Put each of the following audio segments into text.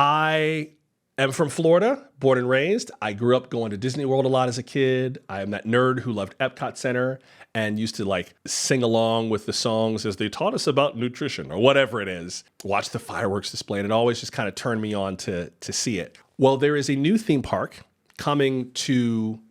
I am from Florida, born and raised. I grew up going to Disney World a lot as a kid. I am that nerd who loved Epcot Center and used to like sing along with the songs as they taught us about nutrition or whatever it is. Watch the fireworks display, and it always just kind of turned me on to see it. Well, there is a new theme park coming to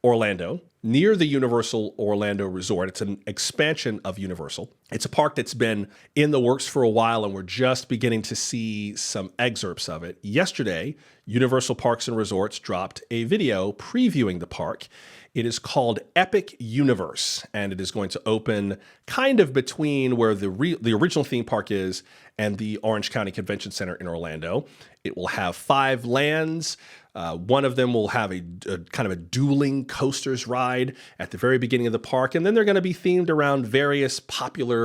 Orlando near the Universal Orlando Resort. It's an expansion of Universal. It's a park that's been in the works for a while, and we're just beginning to see some excerpts of it. Yesterday, Universal Parks and Resorts dropped a video previewing the park. It is called Epic Universe, and it is going to open kind of between where the original theme park is and the Orange County Convention Center in Orlando. It will have 5 lands. One of them will have a kind of a dueling coasters ride at the very beginning of the park, and then they're going to be themed around various popular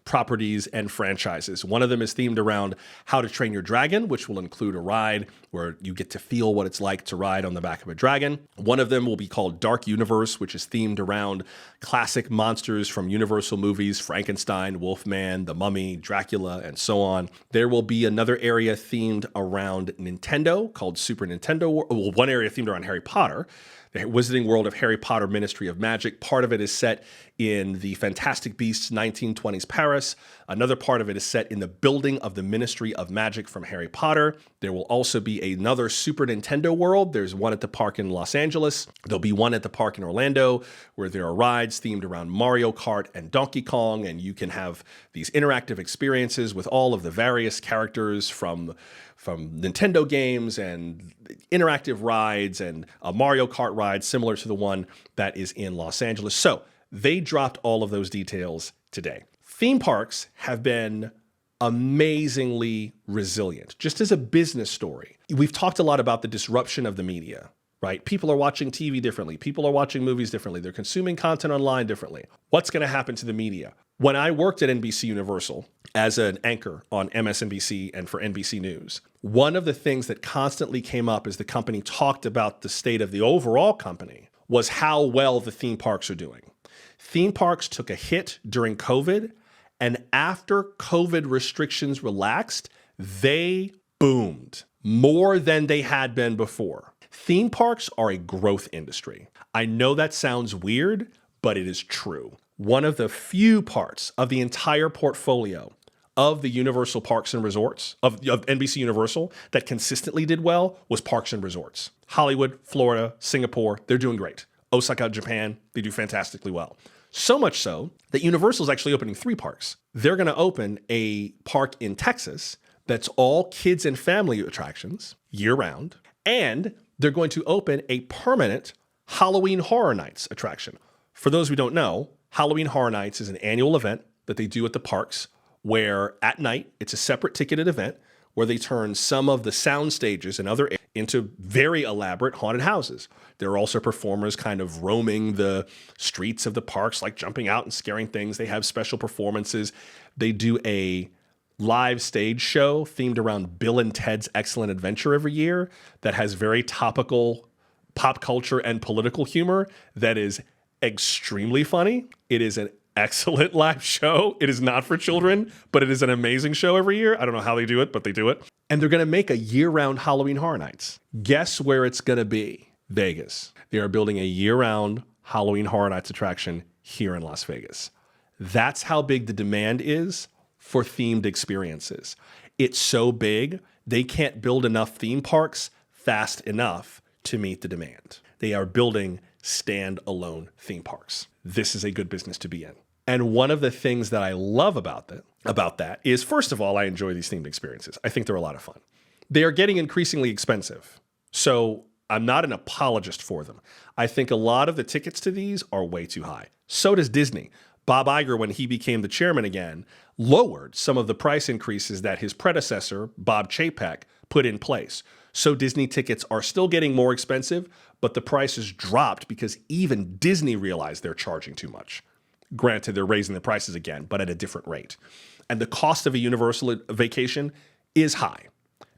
properties and franchises. One of them is themed around How to Train Your Dragon, which will include a ride where you get to feel what it's like to ride on the back of a dragon. One of them will be called Dark Universe, which is themed around classic monsters from Universal movies, Frankenstein, Wolfman, The Mummy, Dracula, and so on. There will be another area themed around Nintendo called Super Nintendo World. Well, one area themed around Harry Potter, the Wizarding World of Harry Potter Ministry of Magic. Part of it is set in the Fantastic Beasts 1920s Paris. Another part of it is set in the building of the Ministry of Magic from Harry Potter. There will also be another Super Nintendo World. There's one at the park in Los Angeles. There'll be one at the park in Orlando where there are rides themed around Mario Kart and Donkey Kong, and you can have these interactive experiences with all of the various characters from Nintendo games and interactive rides and a Mario Kart ride similar to the one that is in Los Angeles. So they dropped all of those details today. Theme parks have been amazingly resilient. Just as a business story, we've talked a lot about the disruption of the media, right? People are watching TV differently. People are watching movies differently. They're consuming content online differently. What's going to happen to the media? When I worked at NBC Universal as an anchor on MSNBC and for NBC News, one of the things that constantly came up as the company talked about the state of the overall company was how well the theme parks are doing. Theme parks took a hit during COVID, and after COVID restrictions relaxed, they boomed more than they had been before. Theme parks are a growth industry. I know that sounds weird, but it is true. One of the few parts of the entire portfolio of the Universal Parks and Resorts, of NBC Universal, that consistently did well was Parks and Resorts. Hollywood, Florida, Singapore, they're doing great. Osaka, Japan, they do fantastically well. So much so that Universal is actually opening 3 parks. They're going to open a park in Texas that's all kids and family attractions year-round, and they're going to open a permanent Halloween Horror Nights attraction. For those who don't know, Halloween Horror Nights is an annual event that they do at the parks where at night, it's a separate ticketed event where they turn some of the sound stages and other into very elaborate haunted houses. There are also performers kind of roaming the streets of the parks, like jumping out and scaring things. They have special performances. They do a live stage show themed around Bill and Ted's Excellent Adventure every year that has very topical pop culture and political humor that is extremely funny. It is an excellent live show. It is not for children, but it is an amazing show every year. I don't know how they do it, but they do it. And they're going to make a year-round Halloween Horror Nights. Guess where it's going to be? Vegas. They are building a year-round Halloween Horror Nights attraction here in Las Vegas. That's how big the demand is for themed experiences. It's so big, they can't build enough theme parks fast enough to meet the demand. They are building standalone theme parks. This is a good business to be in. And one of the things that I love about that is, first of all, I enjoy these themed experiences. I think they're a lot of fun. They are getting increasingly expensive. So I'm not an apologist for them. I think a lot of the tickets to these are way too high. So does Disney. Bob Iger, when he became the chairman again, lowered some of the price increases that his predecessor, Bob Chapek, put in place. So Disney tickets are still getting more expensive, but the prices dropped because even Disney realized they're charging too much. Granted, they're raising the prices again, but at a different rate. And the cost of a Universal vacation is high,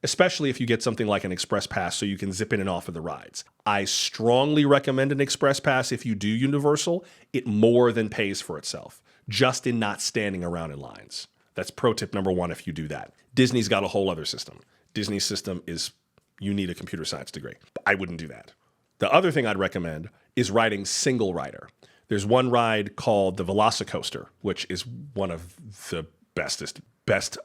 especially if you get something like an Express Pass so you can zip in and off of the rides. I strongly recommend an Express Pass if you do Universal. It more than pays for itself, just in not standing around in lines. That's pro tip number 1 if you do that. Disney's got a whole other system. Disney system is you need a computer science degree. I wouldn't do that. The other thing I'd recommend is riding single rider. There's one ride called the Velocicoaster, which is one of the best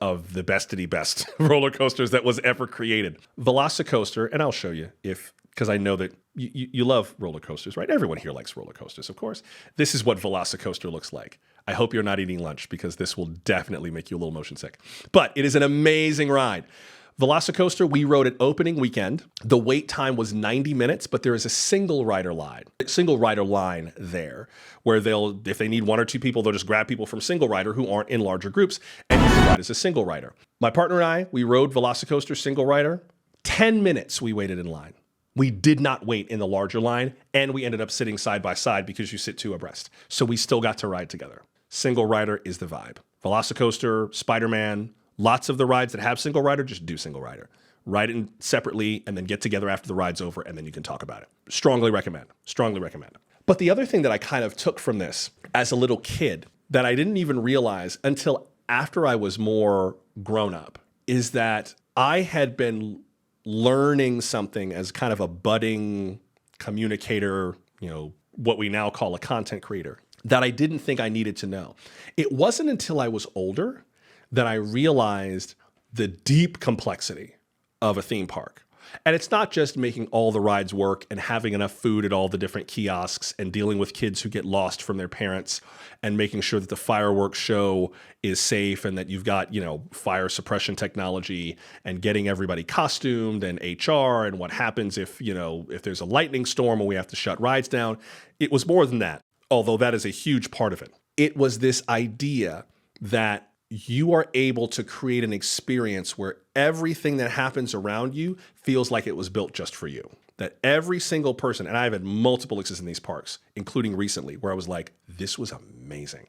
of the bestity best roller coasters that was ever created. Velocicoaster, and I'll show you because I know that you love roller coasters, right? Everyone here likes roller coasters, of course. This is what Velocicoaster looks like. I hope you're not eating lunch because this will definitely make you a little motion sick. But it is an amazing ride. Velocicoaster, we rode it opening weekend. The wait time was 90 minutes, but there is a single rider line there where if they need one or two people, they'll just grab people from single rider who aren't in larger groups, and you can ride as a single rider. My partner and I, we rode Velocicoaster single rider. 10 minutes we waited in line. We did not wait in the larger line, and we ended up sitting side by side because you sit two abreast. So we still got to ride together. Single rider is the vibe. Velocicoaster, Spider-Man, lots of the rides that have single rider, just do single rider. Ride it separately and then get together after the ride's over and then you can talk about it. Strongly recommend. Strongly recommend. But the other thing that I kind of took from this as a little kid that I didn't even realize until after I was more grown up is that I had been learning something as kind of a budding communicator, what we now call a content creator, that I didn't think I needed to know. It wasn't until I was older that I realized the deep complexity of a theme park. And it's not just making all the rides work and having enough food at all the different kiosks and dealing with kids who get lost from their parents and making sure that the fireworks show is safe and that you've got, fire suppression technology and getting everybody costumed and HR and what happens if there's a lightning storm and we have to shut rides down. It was more than that, although that is a huge part of it. It was this idea that you are able to create an experience where everything that happens around you feels like it was built just for you. That every single person, and I've had multiple experiences in these parks, including recently, where I was like, this was amazing.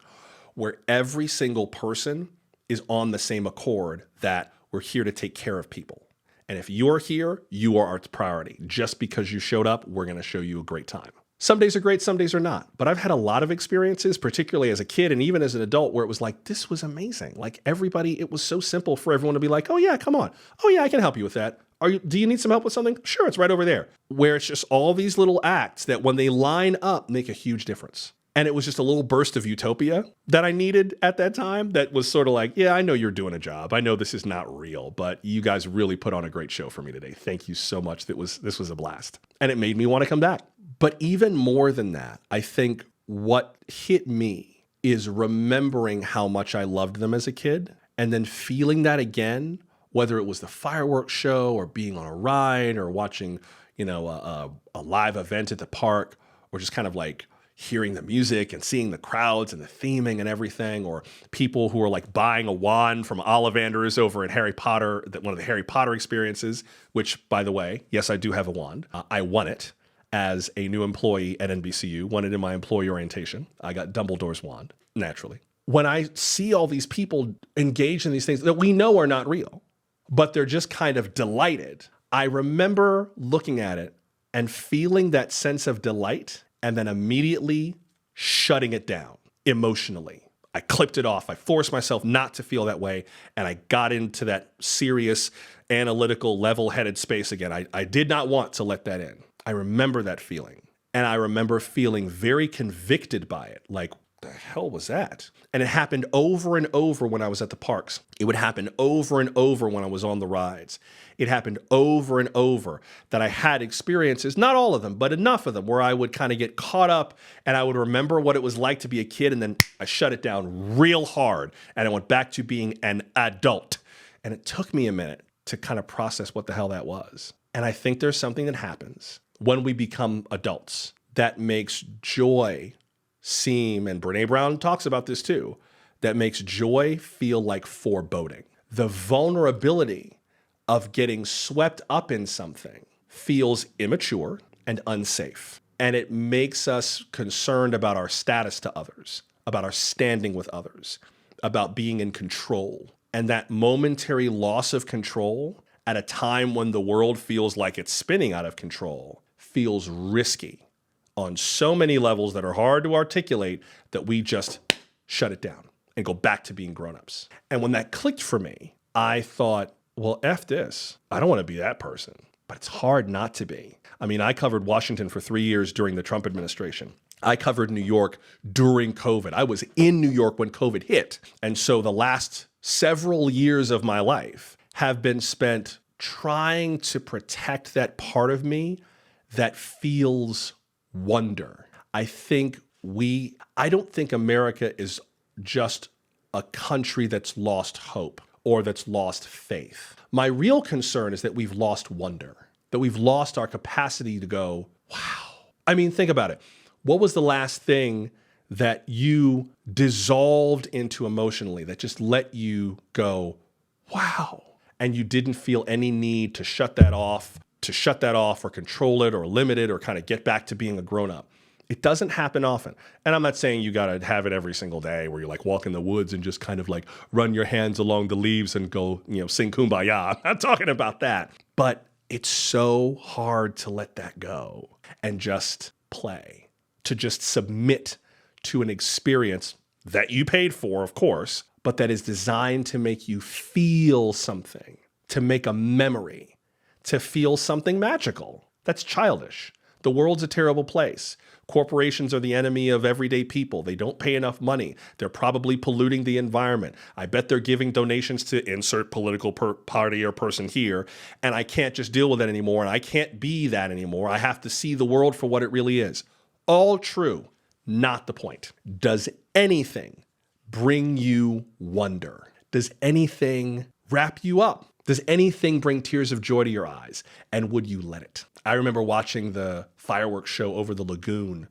Where every single person is on the same accord that we're here to take care of people. And if you're here, you are our priority. Just because you showed up, we're going to show you a great time. Some days are great, some days are not. But I've had a lot of experiences, particularly as a kid and even as an adult, where it was like, this was amazing. Like everybody, it was so simple for everyone to be like, oh yeah, come on. Oh yeah, I can help you with that. Do you need some help with something? Sure, it's right over there. Where it's just all these little acts that when they line up, make a huge difference. And it was just a little burst of utopia that I needed at that time that was sort of like, yeah, I know you're doing a job. I know this is not real, but you guys really put on a great show for me today. Thank you so much. This was a blast. And it made me want to come back. But even more than that, I think what hit me is remembering how much I loved them as a kid and then feeling that again, whether it was the fireworks show or being on a ride or watching, a live event at the park or just kind of like hearing the music and seeing the crowds and the theming and everything, or people who are like buying a wand from Ollivander's over at Harry Potter, one of the Harry Potter experiences, which, by the way, yes, I do have a wand. I won it as a new employee at NBCU, won it in my employee orientation. I got Dumbledore's wand, naturally. When I see all these people engaged in these things that we know are not real, but they're just kind of delighted, I remember looking at it and feeling that sense of delight and then immediately shutting it down emotionally. I clipped it off. I forced myself not to feel that way, and I got into that serious, analytical, level-headed space again. I did not want to let that in. I remember that feeling, and I remember feeling very convicted by it, like, the hell was that? And it happened over and over when I was at the parks. It would happen over and over when I was on the rides. It happened over and over that I had experiences, not all of them, but enough of them, where I would kind of get caught up and I would remember what it was like to be a kid, and then I shut it down real hard and I went back to being an adult. And it took me a minute to kind of process what the hell that was. And I think there's something that happens when we become adults that makes joy seem, and Brene Brown talks about this too, that makes joy feel like foreboding. The vulnerability of getting swept up in something feels immature and unsafe. And it makes us concerned about our status to others, about our standing with others, about being in control. And that momentary loss of control at a time when the world feels like it's spinning out of control feels risky on so many levels that are hard to articulate, that we just shut it down and go back to being grown-ups. And when that clicked for me, I thought, well, F this. I don't want to be that person. But it's hard not to be. I mean, I covered Washington for 3 years during the Trump administration. I covered New York during COVID. I was in New York when COVID hit. And so the last several years of my life have been spent trying to protect that part of me that feels wonder. I don't think America is just a country that's lost hope or that's lost faith. My real concern is that we've lost wonder, that we've lost our capacity to go, wow. I mean, think about it. What was the last thing that you dissolved into emotionally that just let you go, wow, and you didn't feel any need to shut that off or control it or limit it or kind of get back to being a grown-up? It doesn't happen often. And I'm not saying you got to have it every single day where you like walk in the woods and just kind of like run your hands along the leaves and go, sing Kumbaya. I'm not talking about that. But it's so hard to let that go and just play, to just submit to an experience that you paid for, of course, but that is designed to make you feel something, to make a memory, to feel something magical. That's childish. The world's a terrible place. Corporations are the enemy of everyday people. They don't pay enough money. They're probably polluting the environment. I bet they're giving donations to insert political party or person here, and I can't just deal with that anymore, and I can't be that anymore. I have to see the world for what it really is. All true, not the point. Does anything bring you wonder? Does anything wrap you up? Does anything bring tears of joy to your eyes? And would you let it? I remember watching the fireworks show over the lagoon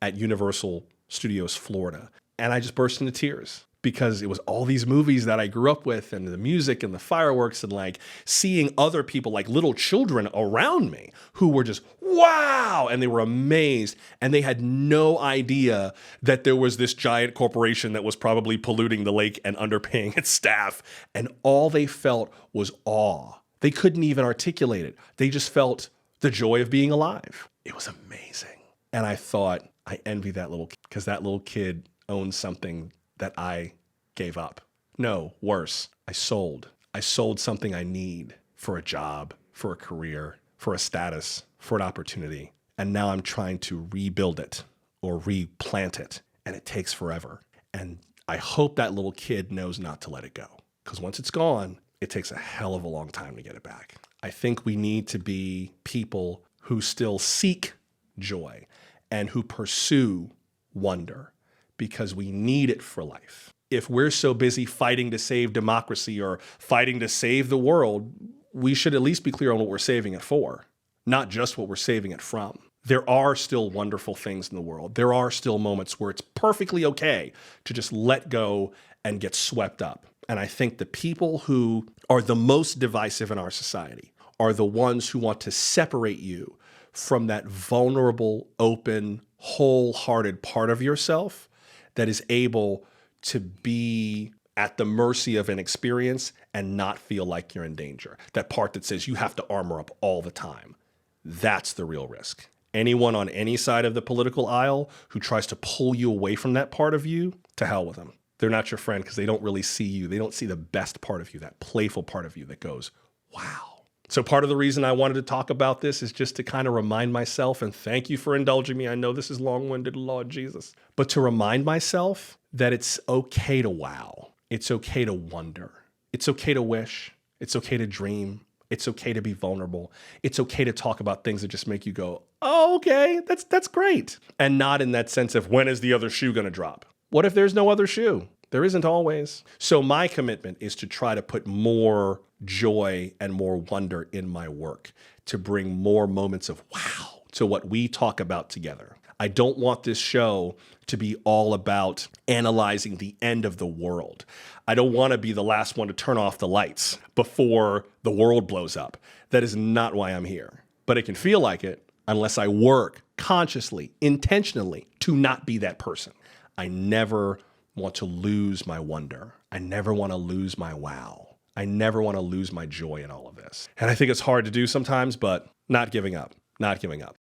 at Universal Studios, Florida, and I just burst into tears because it was all these movies that I grew up with and the music and the fireworks and like seeing other people, like little children around me who were just, wow, and they were amazed and they had no idea that there was this giant corporation that was probably polluting the lake and underpaying its staff. And all they felt was awe. They couldn't even articulate it. They just felt the joy of being alive. It was amazing. And I thought, I envy that little kid because that little kid owns something that I gave up. No, worse, I sold. I sold something I need for a job, for a career, for a status, for an opportunity. And now I'm trying to rebuild it or replant it. And it takes forever. And I hope that little kid knows not to let it go. Because once it's gone, it takes a hell of a long time to get it back. I think we need to be people who still seek joy and who pursue wonder because we need it for life. If we're so busy fighting to save democracy or fighting to save the world, we should at least be clear on what we're saving it for, not just what we're saving it from. There are still wonderful things in the world. There are still moments where it's perfectly okay to just let go and get swept up. And I think the people who are the most divisive in our society are the ones who want to separate you from that vulnerable, open, wholehearted part of yourself that is able to be at the mercy of an experience and not feel like you're in danger. That part that says you have to armor up all the time. That's the real risk. Anyone on any side of the political aisle who tries to pull you away from that part of you, to hell with them. They're not your friend because they don't really see you. They don't see the best part of you, that playful part of you that goes, wow. So part of the reason I wanted to talk about this is just to kind of remind myself, and thank you for indulging me. I know this is long-winded, Lord Jesus. But to remind myself that it's okay to wow. It's okay to wonder. It's okay to wish. It's okay to dream. It's okay to be vulnerable. It's okay to talk about things that just make you go, oh, okay, that's great. And not in that sense of when is the other shoe going to drop? What if there's no other shoe? There isn't always. So my commitment is to try to put more joy and more wonder in my work, to bring more moments of wow to what we talk about together. I don't want this show to be all about analyzing the end of the world. I don't want to be the last one to turn off the lights before the world blows up. That is not why I'm here. But it can feel like it unless I work consciously, intentionally to not be that person. I never want to lose my wonder. I never want to lose my wow. I never want to lose my joy in all of this. And I think it's hard to do sometimes, but not giving up, not giving up.